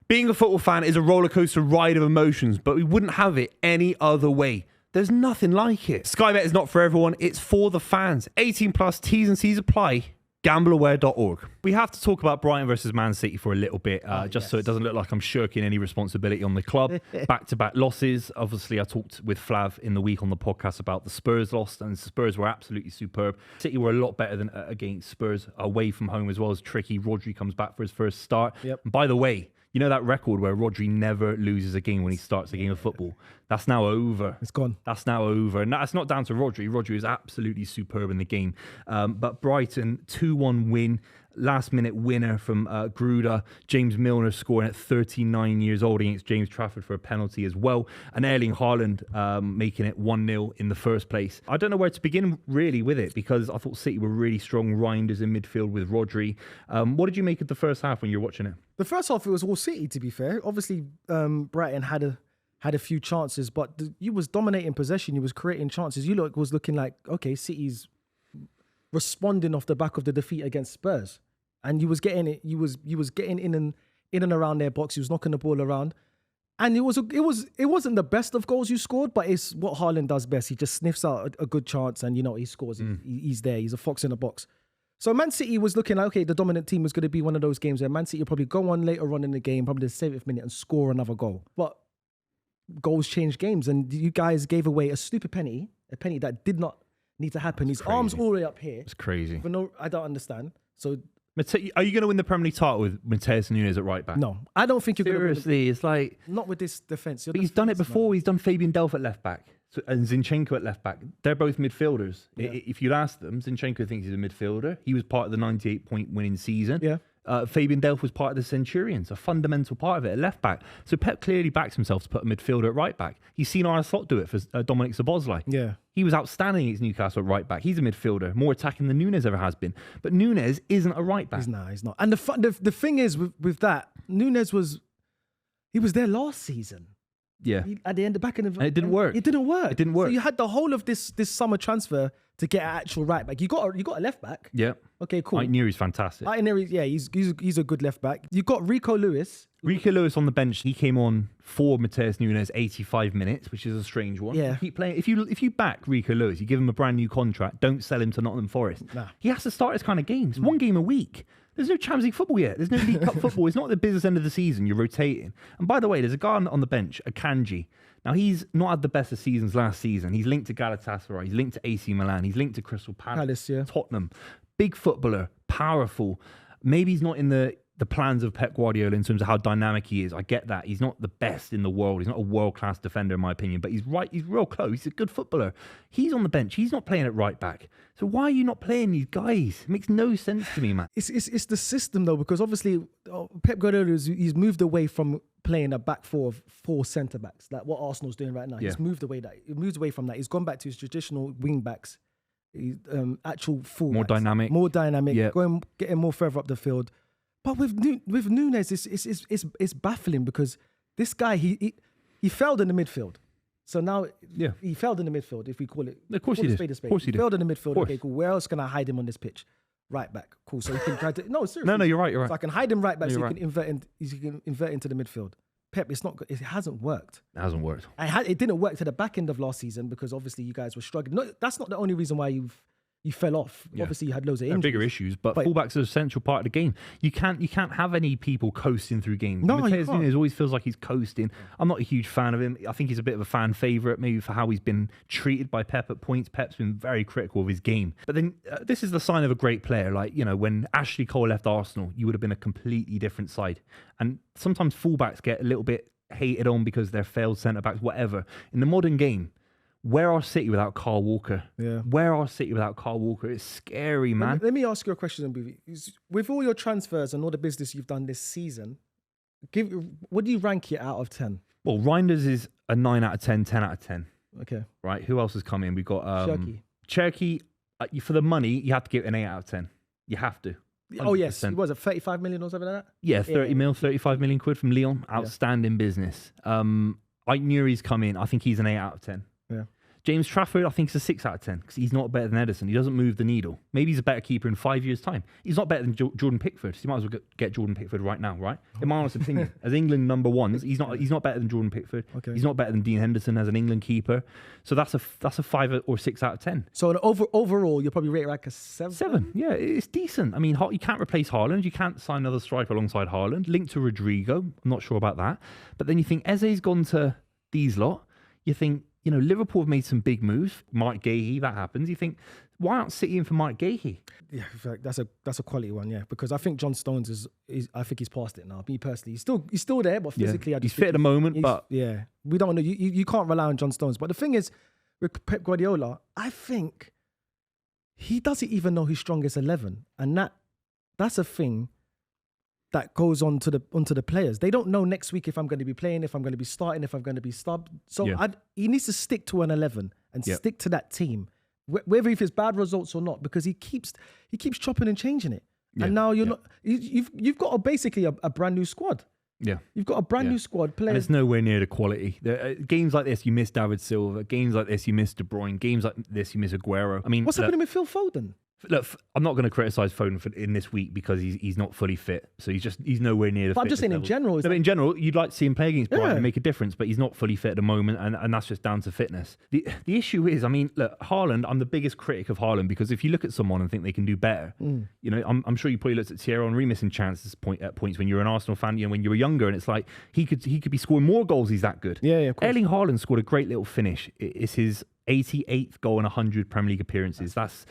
Being a football fan is a roller coaster ride of emotions, but we wouldn't have it any other way. There's nothing like it. Sky Bet is not for everyone, it's for the fans. 18 plus, T's and C's apply. Gambleaware.org. We have to talk about Brighton versus Man City for a little bit, so it doesn't look like I'm shirking any responsibility on the club. Back-to-back losses. Obviously, I talked with Flav in the week on the podcast about the Spurs loss, and Spurs were absolutely superb. City were a lot better than against Spurs. Away from home as well as tricky. Rodri comes back for his first start. Yep. And by the way, you know that record where Rodri never loses a game when he starts a game of football? That's now over. It's gone. That's now over. And that's not down to Rodri. Rodri is absolutely superb in the game. But Brighton, 2-1 win. Last minute winner from Gruda. James Milner scoring at 39 years old against James Trafford for a penalty as well. And Erling Haaland making it 1-0 in the first place. I don't know where to begin really with it because I thought City were really strong Reinders in midfield with Rodri. What did you make of the first half when you were watching it? The first half, it was all City, to be fair. Obviously, Brighton had a few chances, but you was dominating possession. You was creating chances. You was looking like, okay, City's responding off the back of the defeat against Spurs. And you was getting it. You was getting in and around their box. You was knocking the ball around. And it wasn't the best of goals you scored, but it's what Haaland does best. He just sniffs out a good chance and, he scores. He's there. He's a fox in the box. So Man City was looking like, okay, the dominant team was going to be one of those games where Man City will probably go on later on in the game, probably the 7th minute, and score another goal. But goals change games, and you guys gave away a stupid penny, a penny that did not need to happen. His arms all the way up here. It's crazy. But no, I don't understand. So, are you going to win the Premier League title with Matheus Nunes at right back? No, I don't think you're going to win. Seriously, it's like... Not with this defence. But he's done it before. Man. He's done Fabian Delph at left back and Zinchenko at left back. They're both midfielders. Yeah. If you'd ask them, Zinchenko thinks he's a midfielder. He was part of the 98-point winning season. Yeah. Fabian Delph was part of the Centurions, a fundamental part of it at left back. So Pep clearly backs himself to put a midfielder at right back. He's seen Arne Slot do it for Dominic Szoboszlai. Yeah. He was outstanding against Newcastle at right back. He's a midfielder, more attacking than Nunes ever has been. But Nunes isn't a right back. He's not. And the thing is with that, Nunes was there last season. Yeah. At the end, the back end of and it didn't work. It didn't work. It didn't work. So you had the whole of this summer transfer to get an actual right back. You got a left back. Yeah. Okay, cool. Aït-Nouri's fantastic. He's a good left back. You got Rico Lewis. Rico Lewis on the bench. He came on for Matheus Nunes 85 minutes, which is a strange one. Yeah. Keep playing. If you back Rico Lewis, you give him a brand new contract. Don't sell him to Nottingham Forest. Nah. He has to start his kind of games. One game a week. There's no Champions League football yet. There's no League Cup football. It's not the business end of the season. You're rotating. And by the way, there's a guy on the bench, Akanji. Now, he's not had the best of seasons last season. He's linked to Galatasaray. He's linked to AC Milan. He's linked to Crystal Palace, Tottenham. Big footballer, powerful. Maybe he's not in the plans of Pep Guardiola in terms of how dynamic he is. I get that. He's not the best in the world. He's not a world-class defender, in my opinion, but he's real close. He's a good footballer. He's on the bench. He's not playing at right back. So why are you not playing these guys? It makes no sense to me, man. It's the system, though, because obviously Pep Guardiola, he's moved away from playing a back four of 4 centre-backs, like what Arsenal's doing right now. Yeah. He's moved away from that. He's gone back to his traditional wing-backs, actual full more dynamic, yep. Getting more further up the field. But with Nunes, it's baffling because this guy he failed in the midfield. So now he failed in the midfield, if we call it. Of course he did. Of course he failed in the midfield. Okay, cool. Where else can I hide him on this pitch? Right back. Cool. So he can try to... No, seriously. No, you're right. So I can hide him right back so he can invert into the midfield. Pep, it hasn't worked. It hasn't worked. It didn't work to the back end of last season because obviously you guys were struggling. No, that's not the only reason why you fell off. Yeah. Obviously, you had loads of injuries. Bigger issues, but fullbacks are an essential part of the game. You can't have any people coasting through games. No, Matheus Nunes always feels like he's coasting. I'm not a huge fan of him. I think he's a bit of a fan favourite, maybe for how he's been treated by Pep at points. Pep's been very critical of his game. But then this is the sign of a great player. Like, when Ashley Cole left Arsenal, you would have been a completely different side. And sometimes fullbacks get a little bit hated on because they're failed centre-backs, whatever. In the modern game, where are City without Kyle Walker? Yeah. Where are City without Kyle Walker? It's scary, man. Let me ask you a question, Buvey. With all your transfers and all the business you've done this season, what do you rank it out of 10? Well, Reinders is a 9 out of 10, 10 out of 10. Okay. Right. Who else has come in? We've got Cherky. For the money, you have to give it an 8 out of 10. You have to. 100%. Oh, yes. Was it 35 million or something like that? Yeah, 35 million quid from Lyon. Outstanding business. Aït-Nouri's come in. I think he's an 8 out of 10. Yeah. James Trafford, I think, is a 6 out of 10 because he's not better than Ederson. He doesn't move the needle. Maybe he's a better keeper in 5 years' time. He's not better than Jordan Pickford. So you might as well get Jordan Pickford right now, right? In my honest opinion, as England number ones, he's not better than Jordan Pickford. Okay. He's not better than Dean Henderson as an England keeper. So that's a 5 or 6 out of 10. So overall, you'll probably rate it like a 7. 7, yeah, it's decent. I mean, you can't replace Haaland. You can't sign another striker alongside Haaland. Linked to Rodrigo. I'm not sure about that. But then you think Eze's gone to these lot. You think, Liverpool have made some big moves. Mike Gahey, that happens. You think, why aren't City in for Mike Gahey? Yeah, that's a quality one, yeah. Because I think John Stones is I think he's past it now. Me personally, he's still there, but physically, he's fit at the moment. But yeah, we don't know. You can't rely on John Stones. But the thing is, with Pep Guardiola, I think he doesn't even know his strongest 11, and that's a thing that goes onto the players. They don't know next week if I'm going to be playing, if I'm going to be starting, if I'm going to be subbed. So he needs to stick to an 11 and stick to that team, whether if it's bad results or not, because he keeps chopping and changing it. Yeah. And now you've got basically a brand new squad. Yeah, you've got a brand new squad. Players. And it's nowhere near the quality. Games like this, you miss David Silva. Games like this, you miss De Bruyne. Games like this, you miss Aguero. I mean, what's happening with Phil Foden? Look, I'm not going to criticise Foden in this week because he's not fully fit. So he's nowhere near the But I'm just saying level. In general. In general, you'd like to see him play against Brighton and make a difference, but he's not fully fit at the moment, and that's just down to fitness. The issue is, I mean, look, Haaland, I'm the biggest critic of Haaland because if you look at someone and think they can do better, I'm sure you probably looked at Thierry Henry missing chances at points when you were an Arsenal fan, when you were younger, and it's like he could be scoring more goals. He's that good. Yeah, of course. Erling Haaland scored a great little finish. It's his 88th goal in 100 Premier League appearances. That's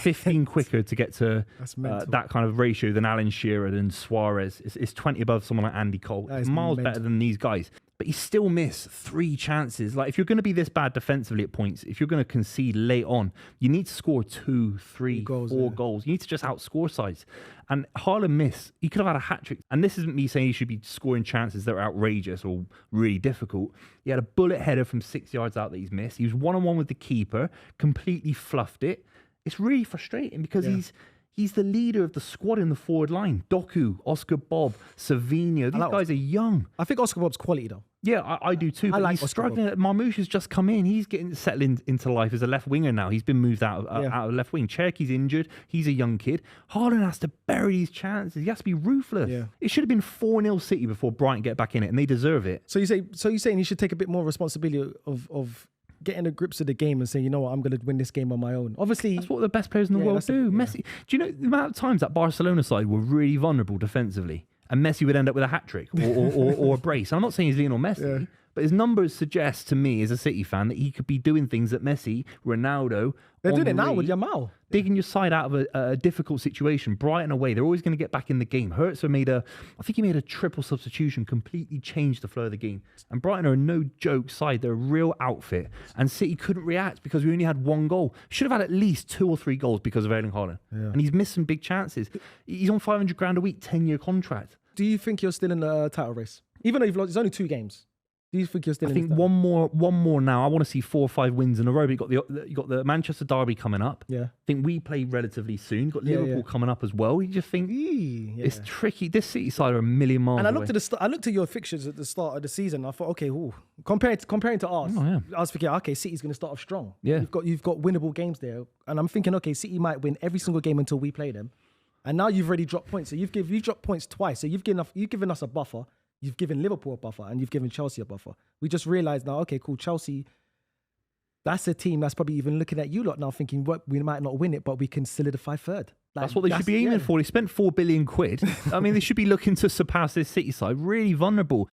15 quicker to get to that kind of ratio than Alan Shearer, than Suarez. It's 20 above someone like Andy Cole. It's miles better than these guys. But he still missed 3 chances. Like, if you're going to be this bad defensively at points, if you're going to concede late on, you need to score 2, 3, 4 goals. You need to just outscore sides. And Haaland missed. He could have had a hat-trick. And this isn't me saying he should be scoring chances that are outrageous or really difficult. He had a bullet header from 6 yards out that he's missed. He was one-on-one with the keeper, completely fluffed it. It's really frustrating because he's the leader of the squad in the forward line. Doku, Oscar Bob, Savinho. These guys are young. I think Oscar Bob's quality, though. Yeah, I do too. But he's struggling. Marmoush has just come in. He's getting settled into life as a left winger now. He's been moved out of left wing. Cherky's injured. He's a young kid. Haaland has to bury these chances. He has to be ruthless. Yeah. It should have been 4-0 City before Brighton get back in it, and they deserve it. So you're saying he should take a bit more responsibility of getting the grips of the game and saying, you know what, I'm going to win this game on my own. Obviously, that's what the best players in the world do. Messi. Do you know the amount of times that Barcelona side were really vulnerable defensively, and Messi would end up with a hat trick or a brace? I'm not saying he's Lionel Messi, but his numbers suggest to me as a City fan that he could be doing things that Messi, Ronaldo, they're doing it now with Yamal. Digging your side out of a difficult situation. Brighton away, they're always going to get back in the game. Hertz made I think he made a triple substitution, completely changed the flow of the game. And Brighton are a no joke side. They're a real outfit. And City couldn't react because we only had 1 goal. Should have had at least 2 or 3 goals because of Erling Haaland. Yeah. And he's missed some big chances. He's on $500,000 a week, 10-year contract. Do you think you're still in the title race? Even though you've lost, it's only 2 games. Do you think you're still? I think one more now. I want to see 4 or 5 wins in a row. But you got the Manchester derby coming up. Yeah, I think we play relatively soon. You've got Liverpool coming up as well. You just think it's tricky. This City side are a million miles. And I away. I looked at your fixtures at the start of the season. I thought, okay, comparing to us, I was thinking, okay, City's going to start off strong. Yeah, you've got winnable games there, and I'm thinking, okay, City might win every single game until we play them. And now you've already dropped points. So you've dropped points twice. So you've given us a buffer. You've given Liverpool a buffer and you've given Chelsea a buffer. We just realised now, okay, cool, Chelsea, that's a team that's probably even looking at you lot now thinking, well, we might not win it, but we can solidify third. That's what they should be aiming for. They spent £4 billion. I mean, they should be looking to surpass this City side. Really vulnerable.